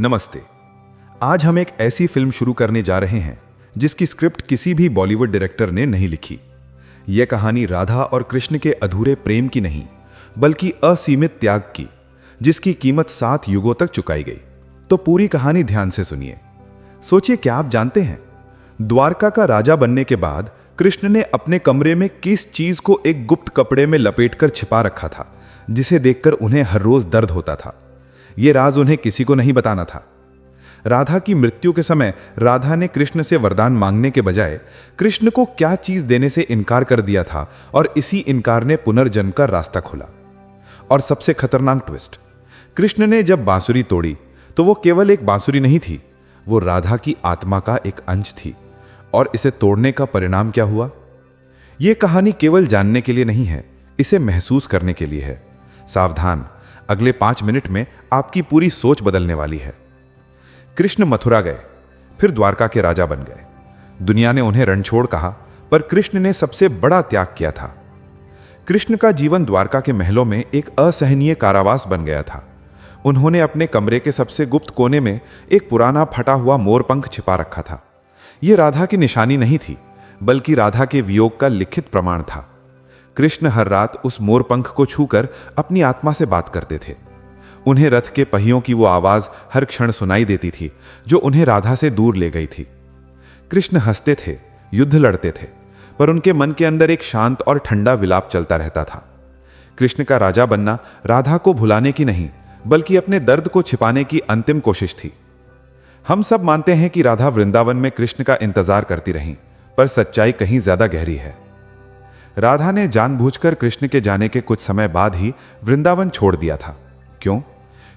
नमस्ते। आज हम एक ऐसी फिल्म शुरू करने जा रहे हैं जिसकी स्क्रिप्ट किसी भी बॉलीवुड डायरेक्टर ने नहीं लिखी। यह कहानी राधा और कृष्ण के अधूरे प्रेम की नहीं, बल्कि असीमित त्याग की, जिसकी कीमत 7 युगों तक चुकाई गई। तो पूरी कहानी ध्यान से सुनिए। सोचिए, क्या आप जानते हैं, द्वारका का राजा बनने के बाद कृष्ण ने अपने कमरे में किस चीज को एक गुप्त कपड़े में लपेटकर छिपा रखा था, जिसे देखकर उन्हें हर रोज दर्द होता था। यह राज उन्हें किसी को नहीं बताना था। राधा की मृत्यु के समय राधा ने कृष्ण से वरदान मांगने के बजाय कृष्ण को क्या चीज देने से इनकार कर दिया था, और इसी इनकार ने पुनर्जन्म का रास्ता खोला। और सबसे खतरनाक ट्विस्ट, कृष्ण ने जब बांसुरी तोड़ी तो वो केवल एक बांसुरी नहीं थी, वो राधा की आत्मा का एक अंश थी। और इसे तोड़ने का परिणाम क्या हुआ? यह कहानी केवल जानने के लिए नहीं है, इसे महसूस करने के लिए है। सावधान, अगले 5 मिनट में आपकी पूरी सोच बदलने वाली है। कृष्ण मथुरा गए, फिर द्वारका के राजा बन गए। दुनिया ने उन्हें रणछोड़ कहा, पर कृष्ण ने सबसे बड़ा त्याग किया था। कृष्ण का जीवन द्वारका के महलों में एक असहनीय कारावास बन गया था। उन्होंने अपने कमरे के सबसे गुप्त कोने में एक पुराना फटा हुआ मोरपंख छिपा रखा था। यह राधा की निशानी नहीं थी, बल्कि राधा के वियोग का लिखित प्रमाण था। कृष्ण हर रात उस मोरपंख को छूकर अपनी आत्मा से बात करते थे। उन्हें रथ के पहियों की वो आवाज हर क्षण सुनाई देती थी, जो उन्हें राधा से दूर ले गई थी। कृष्ण हंसते थे, युद्ध लड़ते थे, पर उनके मन के अंदर एक शांत और ठंडा विलाप चलता रहता था। कृष्ण का राजा बनना राधा को भुलाने की नहीं, बल्कि अपने दर्द को छिपाने की अंतिम कोशिश थी। हम सब मानते हैं कि राधा वृंदावन में कृष्ण का इंतजार करती रहीं, पर सच्चाई कहीं ज्यादा गहरी है। राधा ने जानबूझकर कृष्ण के जाने के कुछ समय बाद ही वृंदावन छोड़ दिया था। क्यों?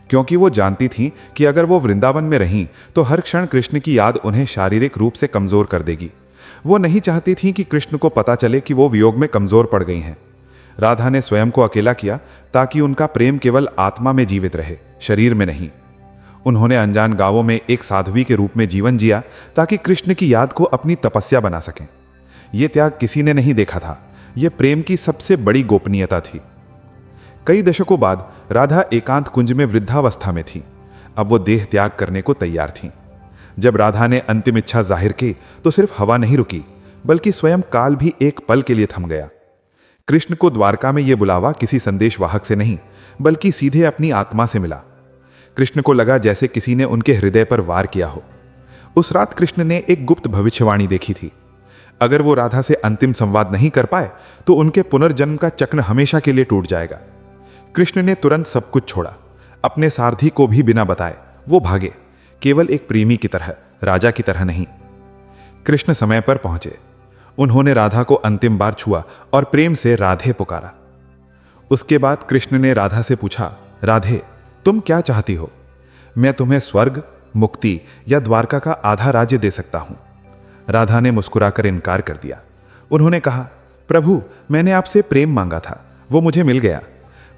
क्योंकि वो जानती थीं कि अगर वो वृंदावन में रहीं तो हर क्षण कृष्ण की याद उन्हें शारीरिक रूप से कमजोर कर देगी। वो नहीं चाहती थीं कि कृष्ण को पता चले कि वो वियोग में कमजोर पड़ गई हैं। राधा ने स्वयं को अकेला किया ताकि उनका प्रेम केवल आत्मा में जीवित रहे, शरीर में नहीं। उन्होंने अनजान गांवों में एक साध्वी के रूप में जीवन जिया ताकि कृष्ण की याद को अपनी तपस्या बना सकें। यह त्याग किसी ने नहीं देखा था, यह प्रेम की सबसे बड़ी गोपनीयता थी। कई दशकों बाद राधा एकांत कुंज में वृद्धावस्था में थी। अब वो देह त्याग करने को तैयार थीं। जब राधा ने अंतिम इच्छा जाहिर की तो सिर्फ हवा नहीं रुकी, बल्कि स्वयं काल भी एक पल के लिए थम गया। कृष्ण को द्वारका में यह बुलावा किसी संदेशवाहक से नहीं, बल्कि सीधे अपनी आत्मा से मिला। कृष्ण को लगा जैसे किसी ने उनके हृदय पर वार किया हो। उस रात कृष्ण ने एक गुप्त भविष्यवाणी देखी थी। अगर वो राधा से अंतिम संवाद नहीं कर पाए तो उनके पुनर्जन्म का चक्र हमेशा के लिए टूट जाएगा। कृष्ण ने तुरंत सब कुछ छोड़ा, अपने सारथी को भी बिना बताए वो भागे, केवल एक प्रेमी की तरह, राजा की तरह नहीं। कृष्ण समय पर पहुंचे। उन्होंने राधा को अंतिम बार छुआ और प्रेम से राधे पुकारा। उसके बाद कृष्ण ने राधा से पूछा, राधे, तुम क्या चाहती हो? मैं तुम्हें स्वर्ग, मुक्ति या द्वारका का आधा राज्य दे सकता हूं। राधा ने मुस्कुराकर इनकार कर दिया। उन्होंने कहा, प्रभु, मैंने आपसे प्रेम मांगा था, वो मुझे मिल गया,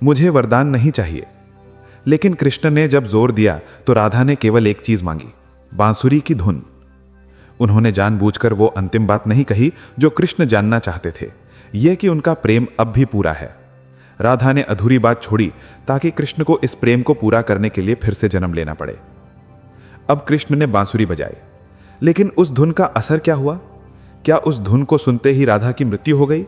मुझे वरदान नहीं चाहिए। लेकिन कृष्ण ने जब जोर दिया तो राधा ने केवल एक चीज मांगी, बांसुरी की धुन। उन्होंने जानबूझकर वो अंतिम बात नहीं कही जो कृष्ण जानना चाहते थे, यह कि उनका प्रेम अब भी पूरा है। राधा ने अधूरी बात छोड़ी ताकि कृष्ण को इस प्रेम को पूरा करने के लिए फिर से जन्म लेना पड़े। अब कृष्ण ने बांसुरी बजाई, लेकिन उस धुन का असर क्या हुआ? क्या उस धुन को सुनते ही राधा की मृत्यु हो गई?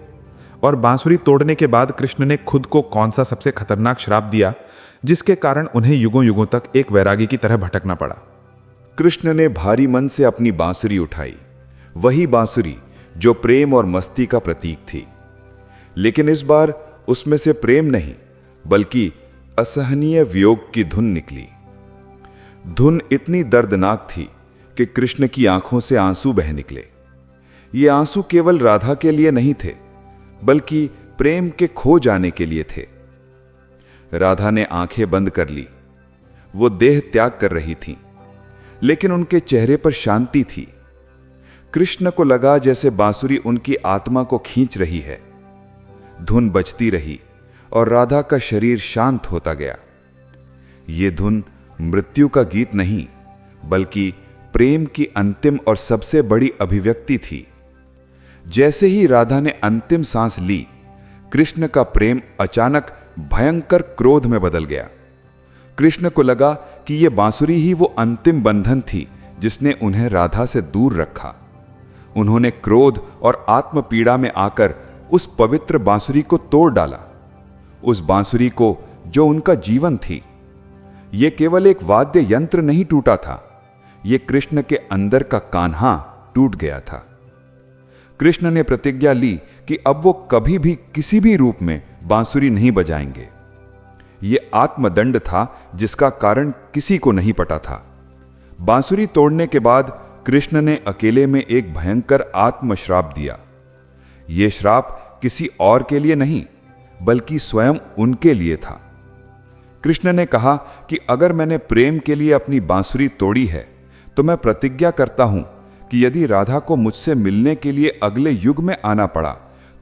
और बांसुरी तोड़ने के बाद कृष्ण ने खुद को कौन सा सबसे खतरनाक श्राप दिया, जिसके कारण उन्हें युगों युगों तक एक वैरागी की तरह भटकना पड़ा? कृष्ण ने भारी मन से अपनी बांसुरी उठाई, वही बांसुरी जो प्रेम और मस्ती का प्रतीक थी। लेकिन इस बार उसमें से प्रेम नहीं, बल्कि असहनीय वियोग की धुन निकली। धुन इतनी दर्दनाक थी कि कृष्ण की आंखों से आंसू बह निकले। ये आंसू केवल राधा के लिए नहीं थे, बल्कि प्रेम के खो जाने के लिए थे। राधा ने आंखें बंद कर ली। वो देह त्याग कर रही थीं, लेकिन उनके चेहरे पर शांति थी। कृष्ण को लगा जैसे बांसुरी उनकी आत्मा को खींच रही है। धुन बजती रही और राधा का शरीर शांत होता गया। ये धुन मृत्यु का गीत नहीं, बल्कि प्रेम की अंतिम और सबसे बड़ी अभिव्यक्ति थी। जैसे ही राधा ने अंतिम सांस ली, कृष्ण का प्रेम अचानक भयंकर क्रोध में बदल गया। कृष्ण को लगा कि ये बांसुरी ही वो अंतिम बंधन थी जिसने उन्हें राधा से दूर रखा। उन्होंने क्रोध और आत्मपीड़ा में आकर उस पवित्र बांसुरी को तोड़ डाला, उस बांसुरी को जो उनका जीवन थी। यह केवल एक वाद्य यंत्र नहीं टूटा था, यह कृष्ण के अंदर का कान्हा टूट गया था। कृष्ण ने प्रतिज्ञा ली कि अब वो कभी भी किसी भी रूप में बांसुरी नहीं बजाएंगे। यह आत्मदंड था जिसका कारण किसी को नहीं पता था। बांसुरी तोड़ने के बाद कृष्ण ने अकेले में एक भयंकर आत्मश्राप दिया। यह श्राप किसी और के लिए नहीं बल्कि स्वयं उनके लिए था। कृष्ण ने कहा कि अगर मैंने प्रेम के लिए अपनी बांसुरी तोड़ी है तो मैं प्रतिज्ञा करता हूं कि यदि राधा को मुझसे मिलने के लिए अगले युग में आना पड़ा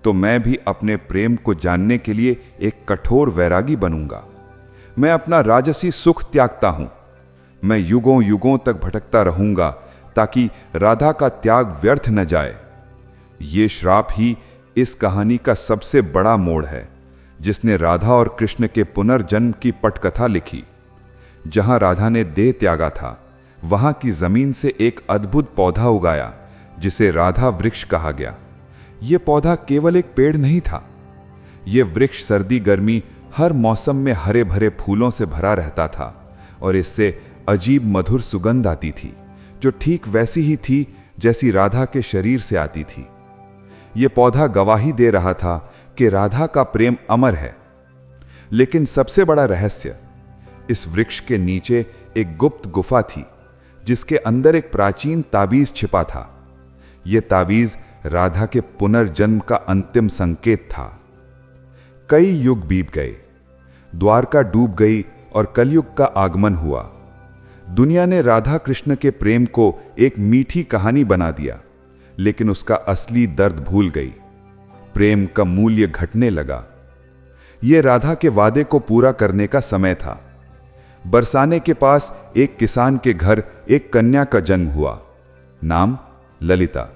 तो मैं भी अपने प्रेम को जानने के लिए एक कठोर वैरागी बनूंगा। मैं अपना राजसी सुख त्यागता हूं। मैं युगों युगों तक भटकता रहूंगा ताकि राधा का त्याग व्यर्थ न जाए। ये श्राप ही इस कहानी का सबसे बड़ा मोड़ है, जिसने राधा और कृष्ण के पुनर्जन्म की पटकथा लिखी। जहां राधा ने देह त्यागा था, वहां की जमीन से एक अद्भुत पौधा उगाया जिसे राधा वृक्ष कहा गया। यह पौधा केवल एक पेड़ नहीं था, यह वृक्ष सर्दी गर्मी हर मौसम में हरे भरे फूलों से भरा रहता था और इससे अजीब मधुर सुगंध आती थी, जो ठीक वैसी ही थी जैसी राधा के शरीर से आती थी। यह पौधा गवाही दे रहा था कि राधा का प्रेम अमर है। लेकिन सबसे बड़ा रहस्य, इस वृक्ष के नीचे एक गुप्त गुफा थी जिसके अंदर एक प्राचीन ताबीज छिपा था। यह ताबीज राधा के पुनर्जन्म का अंतिम संकेत था। कई युग बीत गए, द्वारका डूब गई और कलयुग का आगमन हुआ। दुनिया ने राधा कृष्ण के प्रेम को एक मीठी कहानी बना दिया, लेकिन उसका असली दर्द भूल गई। प्रेम का मूल्य घटने लगा। यह राधा के वादे को पूरा करने का समय था। बरसाने के पास एक किसान के घर एक कन्या का जन्म हुआ, नाम ललिता।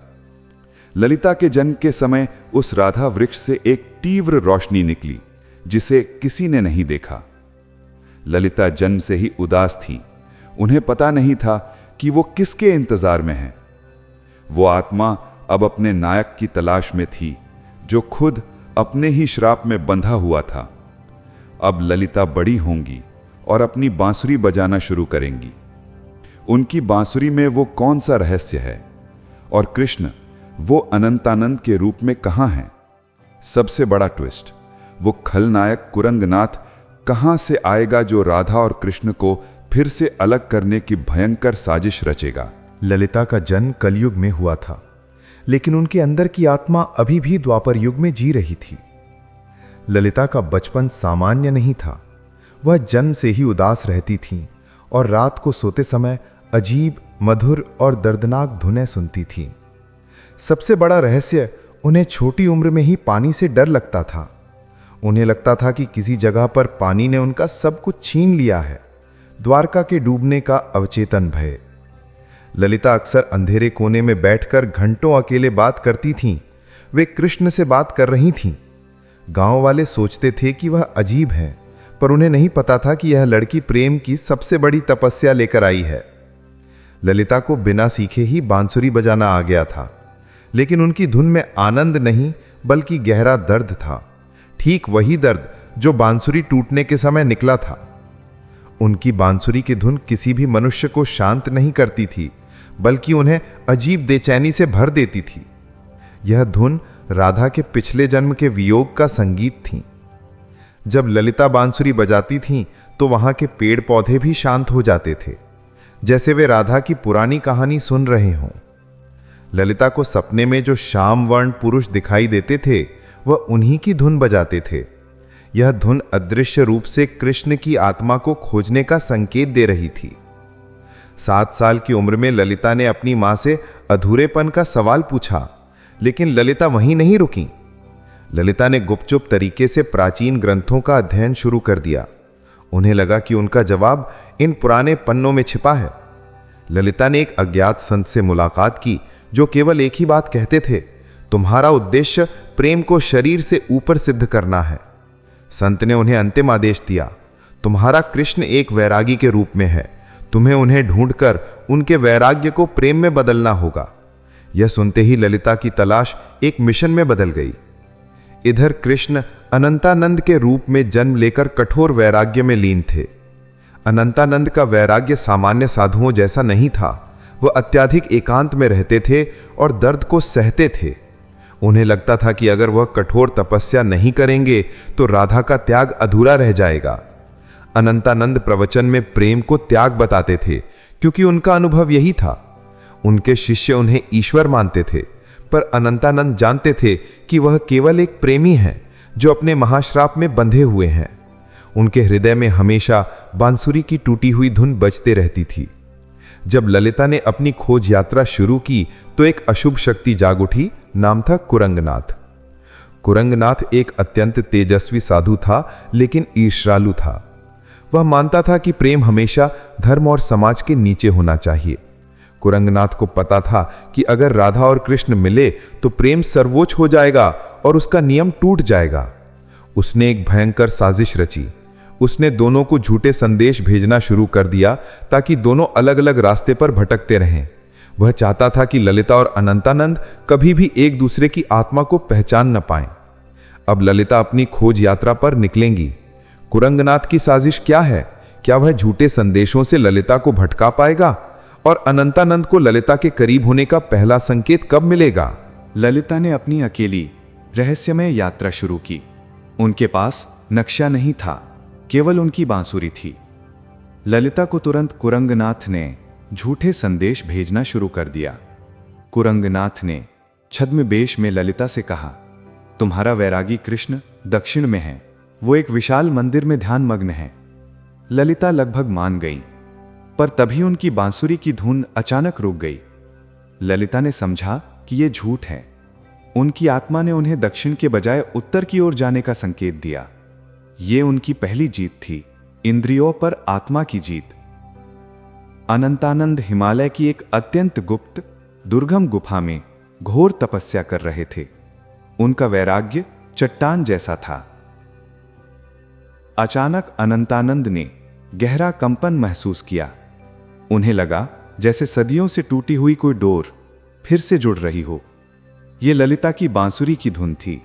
ललिता के जन्म के समय उस राधा वृक्ष से एक तीव्र रोशनी निकली जिसे किसी ने नहीं देखा। ललिता जन्म से ही उदास थी। उन्हें पता नहीं था कि वो किसके इंतजार में है। वो आत्मा अब अपने नायक की तलाश में थी, जो खुद अपने ही श्राप में बंधा हुआ था। अब ललिता बड़ी होंगी और अपनी बांसुरी बजाना शुरू करेंगी। उनकी बांसुरी में वो कौन सा रहस्य है और कृष्ण वो अनंतानंद के रूप में कहां है? सबसे बड़ा ट्विस्ट, वो खलनायक कुरंगनाथ कहां से आएगा जो राधा और कृष्ण को फिर से अलग करने की भयंकर साजिश रचेगा। ललिता का जन्म कलयुग में हुआ था, लेकिन उनके अंदर की आत्मा अभी भी द्वापर युग में जी रही थी। ललिता का बचपन सामान्य नहीं था। वह जन्म से ही उदास रहती थीं और रात को सोते समय अजीब, मधुर और दर्दनाक धुनें सुनती थीं। सबसे बड़ा रहस्य, उन्हें छोटी उम्र में ही पानी से डर लगता था। उन्हें लगता था कि किसी जगह पर पानी ने उनका सब कुछ छीन लिया है। द्वारका के डूबने का अवचेतन भय। ललिता अक्सर अंधेरे कोने में बैठकर घंटों अकेले बात करती थीं। वे कृष्ण से बात कर रही थीं। गांव वाले सोचते थे कि वह अजीब है, पर उन्हें नहीं पता था कि यह लड़की प्रेम की सबसे बड़ी तपस्या लेकर आई है। ललिता को बिना सीखे ही बांसुरी बजाना आ गया था, लेकिन उनकी धुन में आनंद नहीं बल्कि गहरा दर्द था। ठीक वही दर्द जो बांसुरी टूटने के समय निकला था। उनकी बांसुरी की धुन किसी भी मनुष्य को शांत नहीं करती थी, बल्कि उन्हें अजीब बेचैनी से भर देती थी। यह धुन राधा के पिछले जन्म के वियोग का संगीत थी। जब ललिता बांसुरी बजाती थीं, तो वहां के पेड़ पौधे भी शांत हो जाते थे, जैसे वे राधा की पुरानी कहानी सुन रहे हों। ललिता को सपने में जो श्याम वर्ण पुरुष दिखाई देते थे, वह उन्हीं की धुन बजाते थे। यह धुन अदृश्य रूप से कृष्ण की आत्मा को खोजने का संकेत दे रही थी। 7 साल की उम्र में ललिता ने अपनी मां से अधूरेपन का सवाल पूछा, लेकिन ललिता वहीं नहीं रुकी। ललिता ने गुपचुप तरीके से प्राचीन ग्रंथों का अध्ययन शुरू कर दिया। उन्हें लगा कि उनका जवाब इन पुराने पन्नों में छिपा है। ललिता ने एक अज्ञात संत से मुलाकात की, जो केवल एक ही बात कहते थे, तुम्हारा उद्देश्य प्रेम को शरीर से ऊपर सिद्ध करना है। संत ने उन्हें अंतिम आदेश दिया, तुम्हारा कृष्ण एक वैरागी के रूप में है, तुम्हें उन्हें ढूंढकर उनके वैराग्य को प्रेम में बदलना होगा। यह सुनते ही ललिता की तलाश एक मिशन में बदल गई। इधर कृष्ण अनंतानंद के रूप में जन्म लेकर कठोर वैराग्य में लीन थे। अनंतानंद का वैराग्य सामान्य साधुओं जैसा नहीं था। वह अत्यधिक एकांत में रहते थे और दर्द को सहते थे। उन्हें लगता था कि अगर वह कठोर तपस्या नहीं करेंगे तो राधा का त्याग अधूरा रह जाएगा। अनंतानंद प्रवचन में प्रेम को त्याग बताते थे, क्योंकि उनका अनुभव यही था। उनके शिष्य उन्हें ईश्वर मानते थे, पर अनंतानंद जानते थे कि वह केवल एक प्रेमी है जो अपने महाश्राप में बंधे हुए हैं। उनके हृदय में हमेशा बांसुरी की टूटी हुई धुन बजते रहती थी। जब ललिता ने अपनी खोज यात्रा शुरू की तो एक अशुभ शक्ति जाग उठी। नाम था कुरंगनाथ। कुरंगनाथ एक अत्यंत तेजस्वी साधु था, लेकिन ईर्ष्यालु था। वह मानता था कि प्रेम हमेशा धर्म और समाज के नीचे होना चाहिए। कुरंगनाथ को पता था कि अगर राधा और कृष्ण मिले तो प्रेम सर्वोच्च हो जाएगा और उसका नियम टूट जाएगा। उसने एक भयंकर साजिश रची। उसने दोनों को झूठे संदेश भेजना शुरू कर दिया ताकि दोनों अलग अलग रास्ते पर भटकते रहें। वह चाहता था कि ललिता और अनंतानंद कभी भी एक दूसरे की आत्मा को पहचान न पाएं। अब ललिता अपनी खोज यात्रा पर निकलेंगी। कुरंगनाथ की साजिश क्या है? क्या वह झूठे संदेशों से ललिता को भटका पाएगा? और अनंतानंद को ललिता के करीब होने का पहला संकेत कब मिलेगा? ललिता ने अपनी अकेली रहस्यमय यात्रा शुरू की। उनके पास नक्शा नहीं था, केवल उनकी बांसुरी थी। ललिता को तुरंत कुरंगनाथ ने झूठे संदेश भेजना शुरू कर दिया। कुरंगनाथ ने छद्मवेश में ललिता से कहा, तुम्हारा वैरागी कृष्ण दक्षिण में है, वो एक विशाल मंदिर में ध्यान मग्न है। ललिता लगभग मान गई, पर तभी उनकी बांसुरी की धुन अचानक रुक गई। ललिता ने समझा कि यह झूठ है। उनकी आत्मा ने उन्हें दक्षिण के बजाय उत्तर की ओर जाने का संकेत दिया। यह उनकी पहली जीत थी, इंद्रियों पर आत्मा की जीत। अनंतानंद हिमालय की एक अत्यंत गुप्त दुर्गम गुफा में घोर तपस्या कर रहे थे। उनका वैराग्य चट्टान जैसा था। अचानक अनंतानंद ने गहरा कंपन महसूस किया। उन्हें लगा जैसे सदियों से टूटी हुई कोई डोर फिर से जुड़ रही हो। यह ललिता की बांसुरी की धुन थी,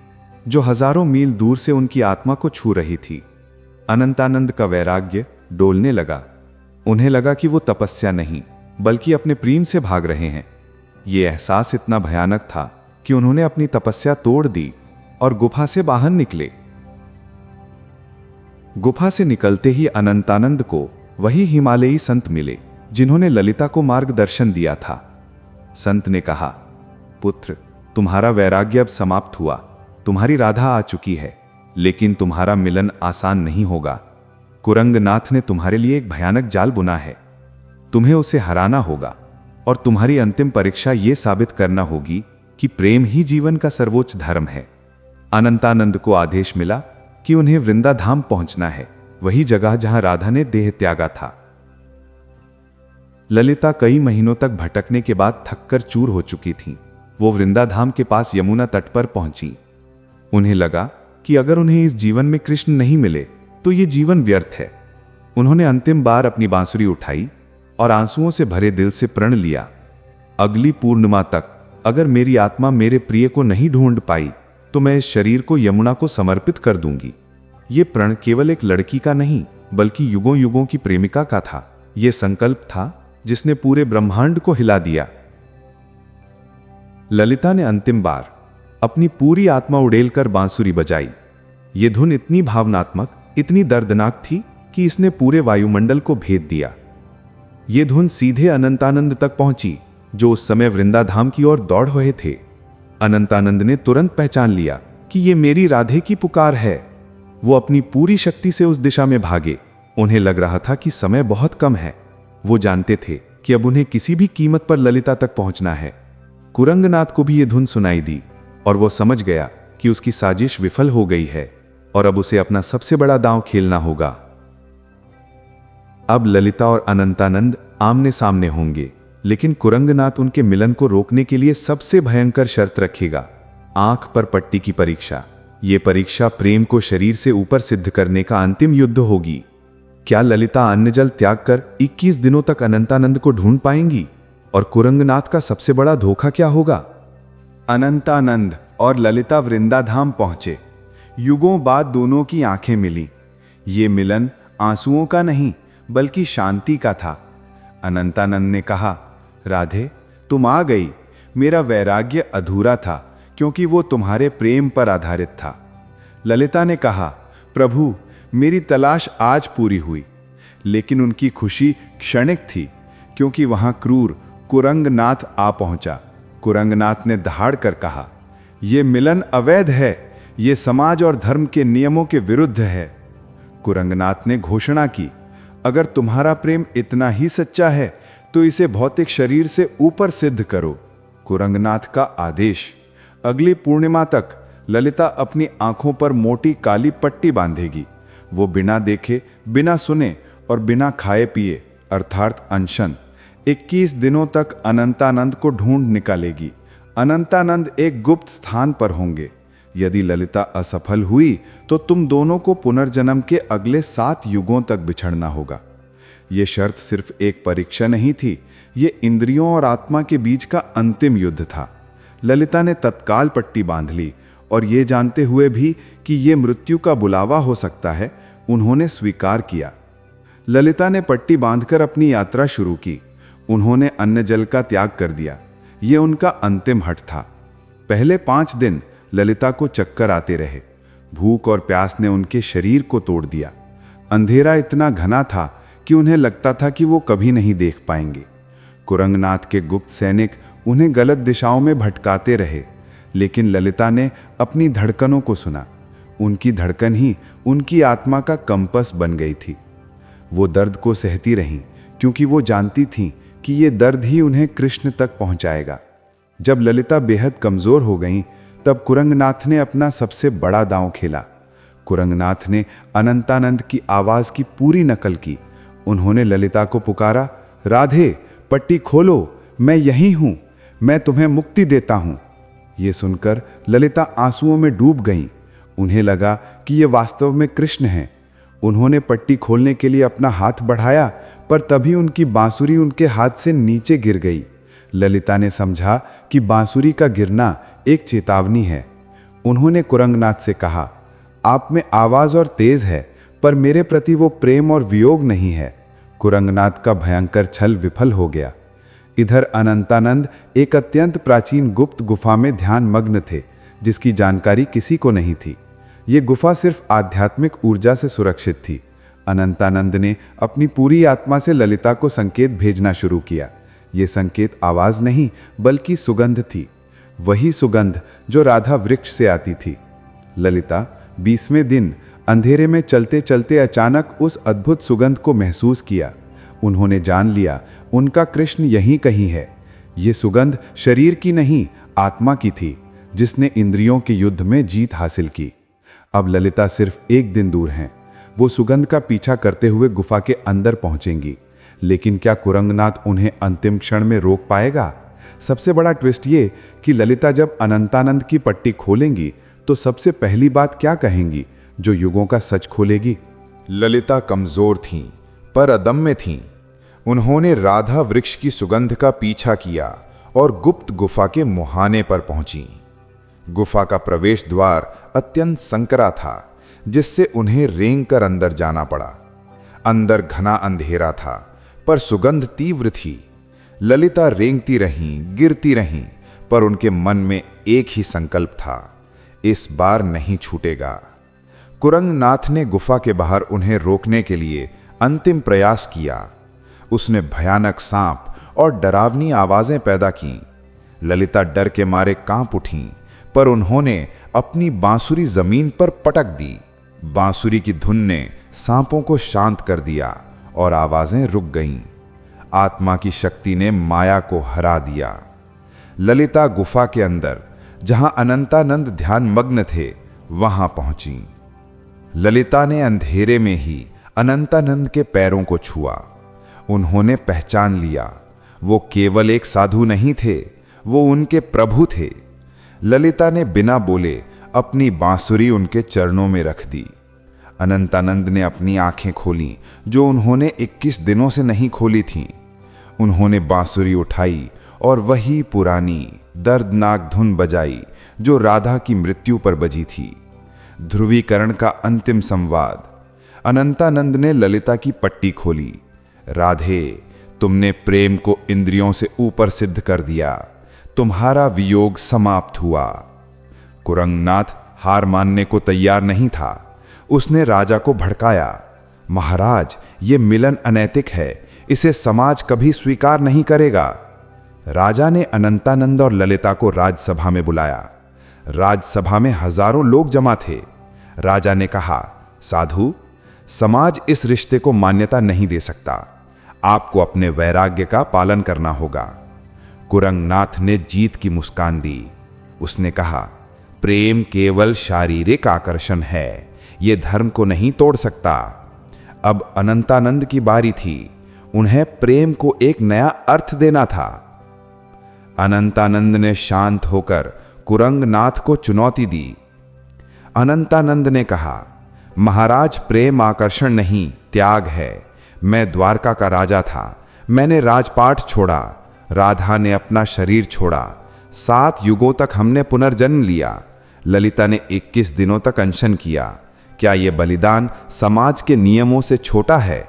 जो हजारों मील दूर से उनकी आत्मा को छू रही थी। अनंतानंद का वैराग्य डोलने लगा। उन्हें लगा कि वो तपस्या नहीं, बल्कि अपने प्रेम से भाग रहे हैं। यह एहसास इतना भयानक था कि उन्होंने अपनी तपस्या तोड़ दी और गुफा से बाहर निकले। गुफा से निकलते ही अनंतानंद को वही हिमालयी संत मिले जिन्होंने ललिता को मार्गदर्शन दिया था। संत ने कहा, पुत्र, तुम्हारा वैराग्य अब समाप्त हुआ। तुम्हारी राधा आ चुकी है, लेकिन तुम्हारा मिलन आसान नहीं होगा। कुरंगनाथ ने तुम्हारे लिए एक भयानक जाल बुना है। तुम्हें उसे हराना होगा और तुम्हारी अंतिम परीक्षा यह साबित करना होगी कि प्रेम ही जीवन का सर्वोच्च धर्म है। अनंतानंद को आदेश मिला कि उन्हें वृंदाधाम पहुंचना है, वही जगह जहां राधा ने देह त्यागा था। ललिता कई महीनों तक भटकने के बाद थककर चूर हो चुकी थी। वो वृंदाधाम के पास यमुना तट पर पहुंची। उन्हें लगा कि अगर उन्हें इस जीवन में कृष्ण नहीं मिले तो ये जीवन व्यर्थ है। उन्होंने अंतिम बार अपनी बांसुरी उठाई और आंसुओं से भरे दिल से प्रण लिया, अगली पूर्णिमा तक अगर मेरी आत्मा मेरे प्रिय को नहीं ढूंढ पाई तो मैं इस शरीर को यमुना को समर्पित कर दूंगी। ये प्रण केवल एक लड़की का नहीं, बल्कि युगों युगों की प्रेमिका का था। यह संकल्प था जिसने पूरे ब्रह्मांड को हिला दिया। ललिता ने अंतिम बार अपनी पूरी आत्मा उड़ेलकर बांसुरी बजाई। यह धुन इतनी भावनात्मक, इतनी दर्दनाक थी कि इसने पूरे वायुमंडल को भेद दिया। यह धुन सीधे अनंतानंद तक पहुंची, जो उस समय वृंदाधाम की ओर दौड़ रहे थे। अनंतानंद ने तुरंत पहचान लिया कि यह मेरी राधे की पुकार है। वो अपनी पूरी शक्ति से उस दिशा में भागे। उन्हें लग रहा था कि समय बहुत कम है। वो जानते थे कि अब उन्हें किसी भी कीमत पर ललिता तक पहुंचना है। कुरंगनाथ को भी यह धुन सुनाई दी और वो समझ गया कि उसकी साजिश विफल हो गई है और अब उसे अपना सबसे बड़ा दांव खेलना होगा। अब ललिता और अनंतानंद आमने सामने होंगे, लेकिन कुरंगनाथ उनके मिलन को रोकने के लिए सबसे भयंकर शर्त रखेगा, आंख पर पट्टी की परीक्षा। यह परीक्षा प्रेम को शरीर से ऊपर सिद्ध करने का अंतिम युद्ध होगी। क्या ललिता अन्न जल त्याग कर 21 दिनों तक अनंतानंद को ढूंढ पाएंगी? और कुरंगनाथ का सबसे बड़ा धोखा क्या होगा? अनंतानंद और ललिता वृंदाधाम पहुंचे। युगों बाद दोनों की आंखें मिली। ये मिलन आंसुओं का नहीं बल्कि शांति का था। अनंतानंद ने कहा, राधे तुम आ गई। मेरा वैराग्य अधूरा था क्योंकि वो तुम्हारे प्रेम पर आधारित था। ललिता ने कहा, प्रभु मेरी तलाश आज पूरी हुई। लेकिन उनकी खुशी क्षणिक थी क्योंकि वहां क्रूर कुरंगनाथ आ पहुंचा। कुरंगनाथ ने दहाड़ कर कहा, यह मिलन अवैध है, ये समाज और धर्म के नियमों के विरुद्ध है। कुरंगनाथ ने घोषणा की, अगर तुम्हारा प्रेम इतना ही सच्चा है तो इसे भौतिक शरीर से ऊपर सिद्ध करो। कुरंगनाथ का आदेश। अगली पूर्णिमा तक ललिता अपनी आंखों पर मोटी काली पट्टी बांधेगी। वो बिना देखे, बिना सुने और बिना खाए पिए अर्थात अनशन 21 दिनों तक अनंतानंद को ढूंढ निकालेगी। अनंतानंद एक गुप्त स्थान पर होंगे। यदि ललिता असफल हुई तो तुम दोनों को पुनर्जन्म के अगले 7 युगों तक बिछड़ना होगा। यह शर्त सिर्फ एक परीक्षा नहीं थी, ये इंद्रियों और आत्मा के बीच का अंतिम युद्ध था। ललिता ने तत्काल पट्टी बांध ली और ये जानते हुए भी कि ये मृत्यु का बुलावा हो सकता है, उन्होंने स्वीकार किया। ललिता ने पट्टी बांधकर अपनी यात्रा शुरू की। उन्होंने अन्न जल का त्याग कर दिया। ये उनका अंतिम हट था। पहले 5 दिन ललिता को चक्कर आते रहे। भूख और प्यास ने उनके शरीर को तोड़ दिया। अंधेरा इतना घना था कि उन्हें लगता था कि वो कभी नहीं देख पाएंगे। कुरंगनाथ के गुप्त सैनिक उन्हें गलत दिशाओं में भटकाते रहे, लेकिन ललिता ने अपनी धड़कनों को सुना। उनकी धड़कन ही उनकी आत्मा का कंपस बन गई थी। वो दर्द को सहती रहीं क्योंकि वो जानती थीं कि ये दर्द ही उन्हें कृष्ण तक पहुंचाएगा। जब ललिता बेहद कमजोर हो गईं, तब कुरंगनाथ ने अपना सबसे बड़ा दांव खेला। कुरंगनाथ ने अनंतानंद की आवाज की पूरी नकल की। उन्होंने ललिता को पुकारा, राधे पट्टी खोलो, मैं यही हूं, मैं तुम्हें मुक्ति देता हूं। ये सुनकर ललिता आंसुओं में डूब गईं। उन्हें लगा कि ये वास्तव में कृष्ण हैं। उन्होंने पट्टी खोलने के लिए अपना हाथ बढ़ाया, पर तभी उनकी बांसुरी उनके हाथ से नीचे गिर गई। ललिता ने समझा कि बांसुरी का गिरना एक चेतावनी है। उन्होंने कुरंगनाथ से कहा, आप में आवाज और तेज है, पर मेरे प्रति वो प्रेम और वियोग नहीं है। कुरंगनाथ का भयंकर छल विफल हो गया। इधर अनंतानंद एक अत्यंत प्राचीन गुप्त गुफा में ध्यान मग्न थे, जिसकी जानकारी किसी को नहीं थी। ये गुफा सिर्फ आध्यात्मिक ऊर्जा से सुरक्षित थी। अनंतानंद ने अपनी पूरी आत्मा से ललिता को संकेत भेजना शुरू किया। ये संकेत आवाज नहीं बल्कि सुगंध थी, वही सुगंध जो राधा वृक्ष से आती थी। ललिता 20वें दिन अंधेरे में चलते चलते अचानक उस अद्भुत सुगंध को महसूस किया। उन्होंने जान लिया उनका कृष्ण यहीं कहीं है। ये सुगंध शरीर की नहीं, आत्मा की थी, जिसने इंद्रियों के युद्ध में जीत हासिल की। अब ललिता सिर्फ 1 दिन दूर हैं। वो सुगंध का पीछा करते हुए गुफा के अंदर पहुंचेंगी। लेकिन क्या कुरंगनाथ उन्हें अंतिम क्षण में रोक पाएगा? सबसे बड़ा ट्विस्ट ये कि ललिता जब अनंतानंद की पट्टी खोलेंगी तो सबसे पहली बात क्या कहेंगी जो युगों का सच खोलेगी? ललिता कमजोर थीं, पर अदम्य थीं। उन्होंने राधा वृक्ष की सुगंध का पीछा किया और गुप्त गुफा के मुहाने पर पहुंची। गुफा का प्रवेश द्वार अत्यंत संकरा था, जिससे उन्हें रेंग कर अंदर जाना पड़ा। अंदर घना अंधेरा था, पर सुगंध तीव्र थी। ललिता रेंगती रहीं, गिरती रहीं, पर उनके मन में एक ही संकल्प था, इस बार नहीं छूटेगा। कुरंगनाथ ने गुफा के बाहर उन्हें रोकने के लिए अंतिम प्रयास किया। उसने भयानक सांप और डरावनी आवाजें पैदा की। ललिता डर के मारे कांप उठीं, पर उन्होंने अपनी बांसुरी जमीन पर पटक दी। बांसुरी की धुन ने सांपों को शांत कर दिया और आवाजें रुक गईं। आत्मा की शक्ति ने माया को हरा दिया। ललिता गुफा के अंदर, जहां अनंतानंद ध्यान मग्न थे, वहां पहुंची। ललिता ने अंधेरे में ही अनंतानंद के पैरों को छुआ। उन्होंने पहचान लिया, वो केवल एक साधु नहीं थे, वो उनके प्रभु थे। ललिता ने बिना बोले अपनी बांसुरी उनके चरणों में रख दी। अनंतानंद ने अपनी आंखें खोलीं, जो उन्होंने 21 दिनों से नहीं खोली थीं। उन्होंने बांसुरी उठाई और वही पुरानी दर्दनाक धुन बजाई जो राधा की मृत्यु पर बजी थी। ध्रुवीकरण का अंतिम संवाद। अनंतानंद ने ललिता की पट्टी खोली। राधे, तुमने प्रेम को इंद्रियों से ऊपर सिद्ध कर दिया। तुम्हारा वियोग समाप्त हुआ। कुरंगनाथ हार मानने को तैयार नहीं था। उसने राजा को भड़काया, महाराज, ये मिलन अनैतिक है, इसे समाज कभी स्वीकार नहीं करेगा। राजा ने अनंतानंद और ललिता को राजसभा में बुलाया। राजसभा में हजारों लोग जमा थे। राजा ने कहा, साधु, समाज इस रिश्ते को मान्यता नहीं दे सकता। आपको अपने वैराग्य का पालन करना होगा। कुरंगनाथ ने जीत की मुस्कान दी। उसने कहा, प्रेम केवल शारीरिक आकर्षण है, यह धर्म को नहीं तोड़ सकता। अब अनंतानंद की बारी थी। उन्हें प्रेम को एक नया अर्थ देना था। अनंतानंद ने शांत होकर कुरंगनाथ को चुनौती दी। अनंतानंद ने कहा, महाराज, प्रेम आकर्षण नहीं, त्याग है। मैं द्वारका का राजा था। मैंने राजपाट छोड़ा। राधा ने अपना शरीर छोड़ा। 7 युगों तक हमने पुनर्जन्म लिया। ललिता ने 21 दिनों तक अनशन किया। क्या यह बलिदान समाज के नियमों से छोटा है?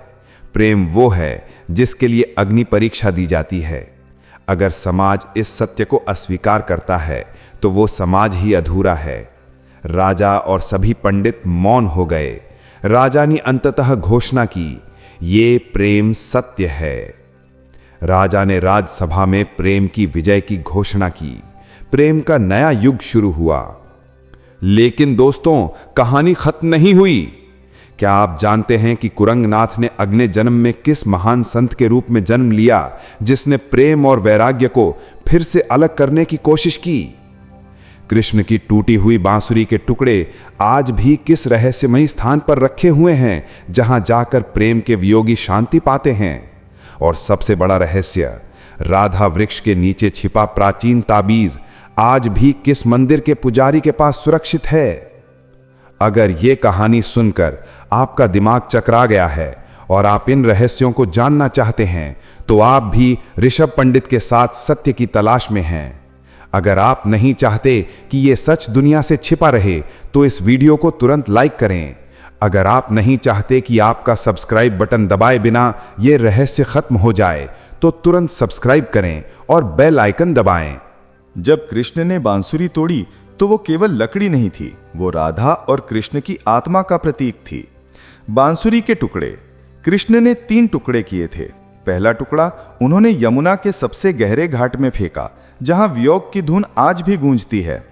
प्रेम वो है जिसके लिए अग्नि परीक्षा दी जाती है। अगर समाज इस सत्य को अस्वीकार करता है तो वो समाज ही अधूरा है। राजा और सभी पंडित मौन हो गए। राजा ने अंततः घोषणा की, ये प्रेम सत्य है। राजा ने राजसभा में प्रेम की विजय की घोषणा की। प्रेम का नया युग शुरू हुआ। लेकिन दोस्तों, कहानी खत्म नहीं हुई। क्या आप जानते हैं कि कुरंगनाथ ने अगले जन्म में किस महान संत के रूप में जन्म लिया, जिसने प्रेम और वैराग्य को फिर से अलग करने की कोशिश की? कृष्ण की टूटी हुई बांसुरी के टुकड़े आज भी किस रहस्यमयी स्थान पर रखे हुए हैं जहां जाकर प्रेम के वियोगी शांति पाते हैं? और सबसे बड़ा रहस्य, राधा वृक्ष के नीचे छिपा प्राचीन ताबीज आज भी किस मंदिर के पुजारी के पास सुरक्षित है? अगर यह कहानी सुनकर आपका दिमाग चकरा गया है और आप इन रहस्यों को जानना चाहते हैं, तो आप भी ऋषभ पंडित के साथ सत्य की तलाश में हैं। अगर आप नहीं चाहते कि यह सच दुनिया से छिपा रहे, तो इस वीडियो को तुरंत लाइक करें। अगर आप नहीं चाहते कि आपका सब्सक्राइब बटन दबाए बिना यह रहस्य खत्म हो जाए, तो तुरंत सब्सक्राइब करें और बेल आइकन दबाएं। जब कृष्ण ने बांसुरी तोड़ी तो वो केवल लकड़ी नहीं थी, वो राधा और कृष्ण की आत्मा का प्रतीक थी। बांसुरी के टुकड़े कृष्ण ने 3 टुकड़े किए थे। पहला टुकड़ा उन्होंने यमुना के सबसे गहरे घाट में फेंका, जहां वियोग की धुन आज भी गूंजती है।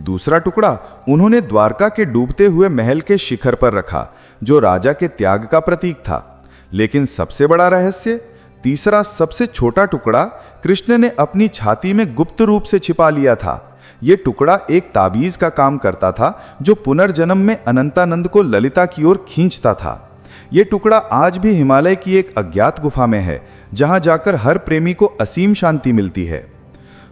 दूसरा टुकड़ा उन्होंने द्वारका के डूबते हुए महल के शिखर पर रखा, जो राजा के त्याग का प्रतीक था। लेकिन सबसे बड़ा रहस्य, तीसरा सबसे छोटा टुकड़ा कृष्ण ने अपनी छाती में गुप्त रूप से छिपा लिया था। यह टुकड़ा एक ताबीज का काम करता था, जो पुनर्जन्म में अनंतानंद को ललिता की ओर खींचता था। यह टुकड़ा आज भी हिमालय की एक अज्ञात गुफा में है, जहां जाकर हर प्रेमी को असीम शांति मिलती है।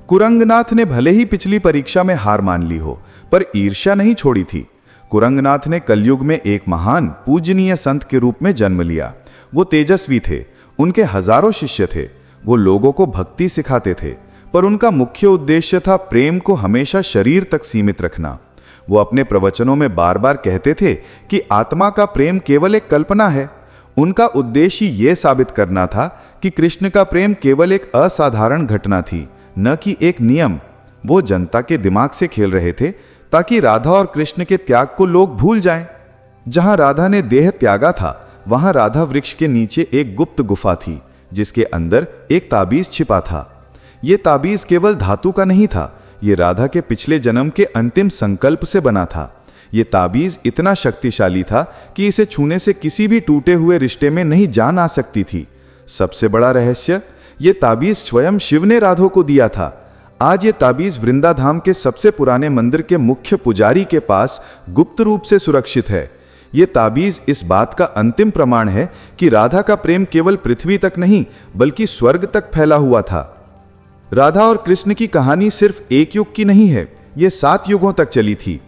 कुरंगनाथ ने भले ही पिछली परीक्षा में हार मान ली हो, पर ईर्ष्या नहीं छोड़ी थी। कुरंगनाथ ने कलयुग में एक महान पूजनीय संत के रूप में जन्म लिया। वो तेजस्वी थे, उनके हजारों शिष्य थे। वो लोगों को भक्ति सिखाते थे, पर उनका मुख्य उद्देश्य था प्रेम को हमेशा शरीर तक सीमित रखना। वो अपने प्रवचनों में बार बार कहते थे कि आत्मा का प्रेम केवल एक कल्पना है। उनका उद्देश्य यह साबित करना था कि कृष्ण का प्रेम केवल एक असाधारण घटना थी, न कि एक नियम। वो जनता के दिमाग से खेल रहे थे ताकि राधा और कृष्ण के त्याग को लोग भूल जाएं। जहां राधा ने देह त्यागा था, वहां राधा वृक्ष के नीचे एक गुप्त गुफा थी, जिसके अंदर एक ताबीज छिपा था। यह ताबीज केवल धातु का नहीं था, यह राधा के पिछले जन्म के अंतिम संकल्प से बना था। यह ताबीज इतना शक्तिशाली था कि इसे छूने से किसी भी टूटे हुए रिश्ते में नहीं जान आ सकती थी। सबसे बड़ा रहस्य, यह ताबीज स्वयं शिव ने राधा को दिया था। आज यह ताबीज वृंदाधाम के सबसे पुराने मंदिर के मुख्य पुजारी के पास गुप्त रूप से सुरक्षित है। यह ताबीज इस बात का अंतिम प्रमाण है कि राधा का प्रेम केवल पृथ्वी तक नहीं, बल्कि स्वर्ग तक फैला हुआ था। राधा और कृष्ण की कहानी सिर्फ एक युग की नहीं है, यह 7 युगों तक चली थी।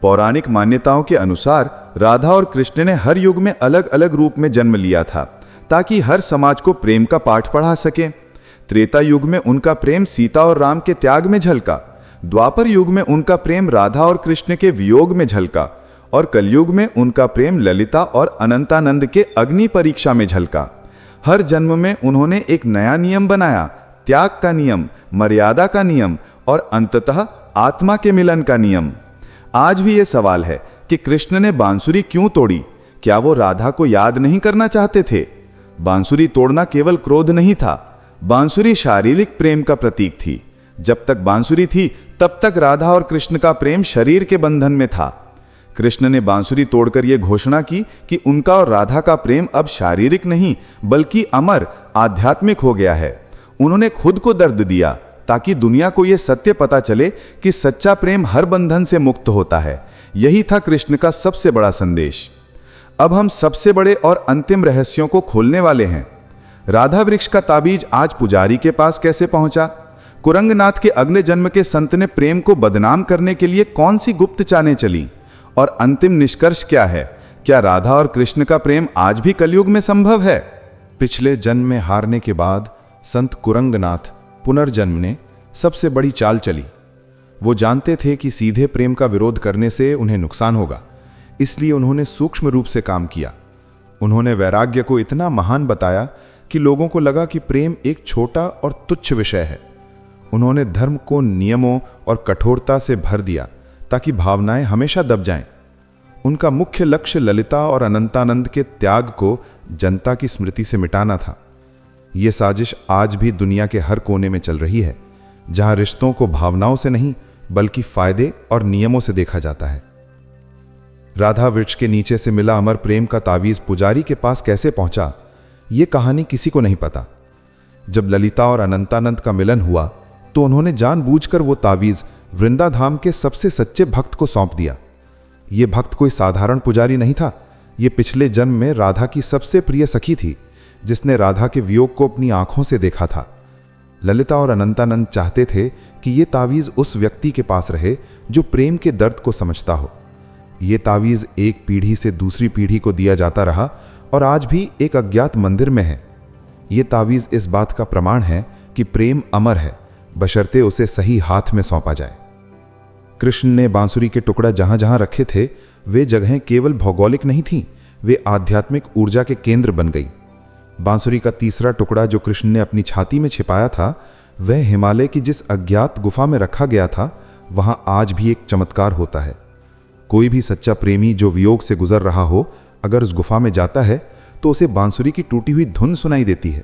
पौराणिक मान्यताओं के अनुसार राधा और कृष्ण ने हर युग में अलग अलग रूप में जन्म लिया था ताकि हर समाज को प्रेम का पाठ पढ़ा सके। त्रेता युग में उनका प्रेम सीता और राम के त्याग में झलका, द्वापर युग में उनका प्रेम राधा और कृष्ण के वियोग में झलका और कलयुग में उनका प्रेम ललिता और अनंतानंद के अग्नि परीक्षा में झलका। हर जन्म में उन्होंने एक नया नियम बनाया, त्याग का नियम, मर्यादा का नियम और अंततः आत्मा के मिलन का नियम। आज भी यह सवाल है कि कृष्ण ने बांसुरी क्यों तोड़ी? क्या वो राधा को याद नहीं करना चाहते थे? बांसुरी तोड़ना केवल क्रोध नहीं था, बांसुरी शारीरिक प्रेम का प्रतीक थी। जब तक बांसुरी थी तब तक राधा और कृष्ण का प्रेम शरीर के बंधन में था। कृष्ण ने बांसुरी तोड़कर यह घोषणा की कि उनका और राधा का प्रेम अब शारीरिक नहीं बल्कि अमर, आध्यात्मिक हो गया है। उन्होंने खुद को दर्द दिया ताकि दुनिया को यह सत्य पता चले कि सच्चा प्रेम हर बंधन से मुक्त होता है। यही था कृष्ण का सबसे बड़ा संदेश। अब हम सबसे बड़े और अंतिम रहस्यों को खोलने वाले हैं। राधा वृक्ष का ताबीज आज पुजारी के पास कैसे पहुंचा? कुरंगनाथ के अगले जन्म के संत ने प्रेम को बदनाम करने के लिए कौन सी गुप्त चालें चली? और अंतिम निष्कर्ष क्या है? क्या राधा और कृष्ण का प्रेम आज भी कलयुग में संभव है? पिछले जन्म में हारने के बाद संत कुरंगनाथ पुनर्जन्म ने सबसे बड़ी चाल चली। वो जानते थे कि सीधे प्रेम का विरोध करने से उन्हें नुकसान होगा, इसलिए उन्होंने सूक्ष्म रूप से काम किया। उन्होंने वैराग्य को इतना महान बताया कि लोगों को लगा कि प्रेम एक छोटा और तुच्छ विषय है। उन्होंने धर्म को नियमों और कठोरता से भर दिया ताकि भावनाएं हमेशा दब जाएं। उनका मुख्य लक्ष्य ललिता और अनंतानंद के त्याग को जनता की स्मृति से मिटाना था। यह साजिश आज भी दुनिया के हर कोने में चल रही है, जहां रिश्तों को भावनाओं से नहीं बल्कि फायदे और नियमों से देखा जाता है। राधा वृक्ष के नीचे से मिला अमर प्रेम का तावीज पुजारी के पास कैसे पहुंचा, यह कहानी किसी को नहीं पता। जब ललिता और अनंतानंद का मिलन हुआ तो उन्होंने जानबूझकर वो तावीज वृंदाधाम के सबसे सच्चे भक्त को सौंप दिया। यह भक्त कोई साधारण पुजारी नहीं था, यह पिछले जन्म में राधा की सबसे प्रिय सखी थी, जिसने राधा के वियोग को अपनी आंखों से देखा था। ललिता और अनंतानंद चाहते थे कि यह तावीज उस व्यक्ति के पास रहे जो प्रेम के दर्द को समझता हो। यह तावीज एक पीढ़ी से दूसरी पीढ़ी को दिया जाता रहा और आज भी एक अज्ञात मंदिर में है। यह तावीज इस बात का प्रमाण है कि प्रेम अमर है, बशर्ते उसे सही हाथ में सौंपा जाए। कृष्ण ने बांसुरी के टुकड़ा जहां जहां रखे थे, वे जगहें केवल भौगोलिक नहीं थीं, वे आध्यात्मिक ऊर्जा के केंद्र बन गई। बांसुरी का तीसरा टुकड़ा जो कृष्ण ने अपनी छाती में छिपाया था, वह हिमालय की जिस अज्ञात गुफा में रखा गया था, वहां आज भी एक चमत्कार होता है। कोई भी सच्चा प्रेमी जो वियोग से गुजर रहा हो, अगर उस गुफा में जाता है तो उसे बांसुरी की टूटी हुई धुन सुनाई देती है।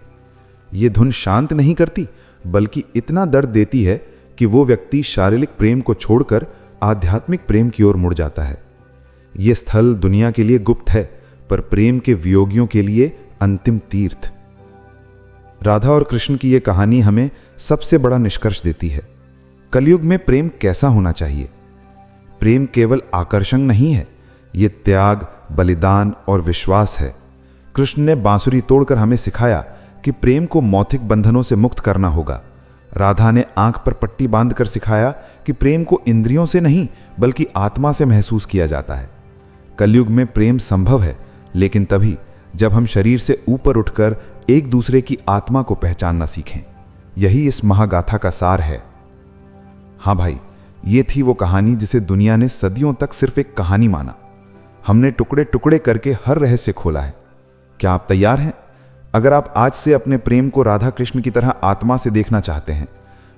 यह धुन शांत नहीं करती बल्कि इतना दर्द देती है कि वो व्यक्ति शारीरिक प्रेम को छोड़कर आध्यात्मिक प्रेम की ओर मुड़ जाता है। यह स्थल दुनिया के लिए गुप्त है, पर प्रेम के वियोगियों के लिए अंतिम तीर्थ। राधा और कृष्ण की यह कहानी हमें सबसे बड़ा निष्कर्ष देती है। कलयुग में प्रेम कैसा होना चाहिए? प्रेम केवल आकर्षण नहीं है, यह त्याग, बलिदान और विश्वास है। कृष्ण ने बांसुरी तोड़कर हमें सिखाया कि प्रेम को मौखिक बंधनों से मुक्त करना होगा। राधा ने आंख पर पट्टी बांधकर सिखाया कि प्रेम को इंद्रियों से नहीं बल्कि आत्मा से महसूस किया जाता है। कलयुग में प्रेम संभव है, लेकिन तभी जब हम शरीर से ऊपर उठकर एक दूसरे की आत्मा को पहचानना सीखें। यही इस महागाथा का सार है। हाँ भाई, ये थी वो कहानी जिसे दुनिया ने सदियों तक सिर्फ एक कहानी माना। हमने टुकड़े टुकड़े करके हर रहस्य खोला है। क्या आप तैयार हैं? अगर आप आज से अपने प्रेम को राधा कृष्ण की तरह आत्मा से देखना चाहते हैं,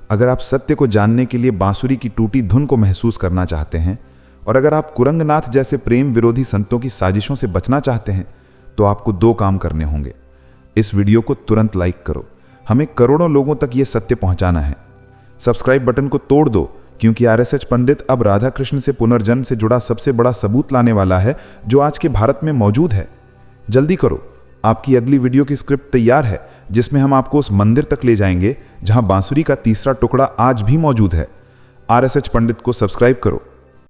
अगर आप सत्य को जानने के लिए बांसुरी की टूटी धुन को महसूस करना चाहते हैं, और अगर आप कुरंगनाथ जैसे प्रेम विरोधी संतों की साजिशों से बचना चाहते हैं, तो आपको दो काम करने होंगे। इस वीडियो को तुरंत लाइक करो, हमें करोड़ों लोगों तक यह सत्य पहुंचाना है। सब्सक्राइब बटन को तोड़ दो, क्योंकि आरएसएच पंडित अब राधा कृष्ण से पुनर्जन्म से जुड़ा सबसे बड़ा सबूत लाने वाला है जो आज के भारत में मौजूद है। जल्दी करो, आपकी अगली वीडियो की स्क्रिप्ट तैयार है, जिसमें हम आपको उस मंदिर तक ले जाएंगे जहां बांसुरी का तीसरा टुकड़ा आज भी मौजूद है। आरएसएच पंडित को सब्सक्राइब करो।